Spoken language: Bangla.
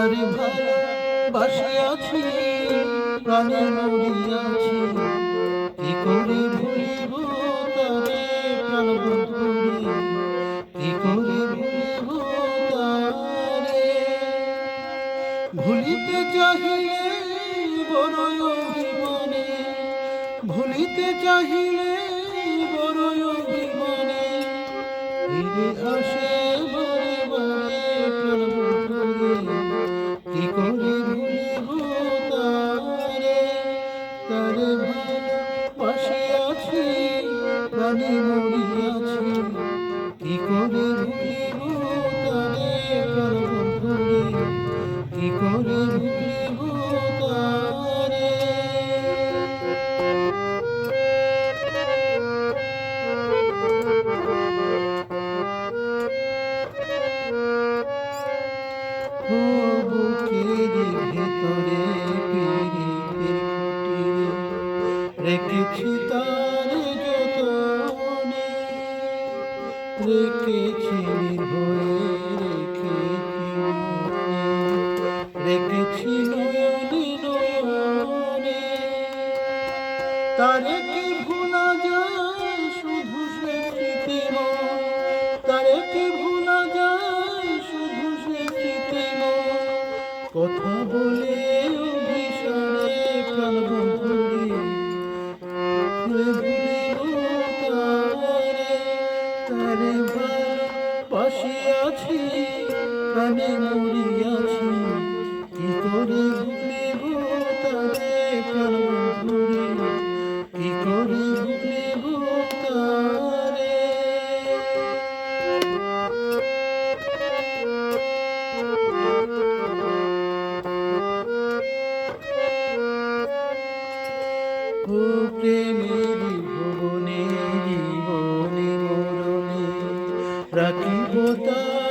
তারে ভালোবাসিয়াছি, প্রাণে মরিয়াছি, কি করে ভুলিব তারে প্রাণ বন্ধুরে, কি করে ভুলিব তারে। ভুলিতে চাহিলে বড়ই অভিমানে, ভুলিতে চাহিলে বড়ই অভিমানে, ফিরে আসে বারে বারে প্রাণ বন্ধুরে, কি করে ভুলিব তারে। তারে ভালোবাসিয়াছি, প্রাণে মরিয়াছি, কি করে ভুলিব তারে প্রাণ বন্ধুরে, কি করে ভুলিব তারে। ও বুকের ভেতরে পীড়িতের কুটিরে রেখেছি তারে যতনে, রেখেছি নির্ভয়ে, রেখেছি মনে, রেখেছি নয়নে নয়নে। তারে কি ভুলা যায় শুধু সে স্মৃতিময়, তারে কি ভুলা যায় শুধু সে স্মৃতিময়। কথা বলে অভিসারে প্রাণ বন্ধুরে, ভুলিব তারে। তারে ভালোবাসিয়াছি, প্রাণে মরিয়াছি, কি করে ভুলিব তারে প্রাণ বন্ধুরে, কি করে ভুলিব তারে। ও প্রেমের ভুবনে জীবনে মরণে রাখিব তারে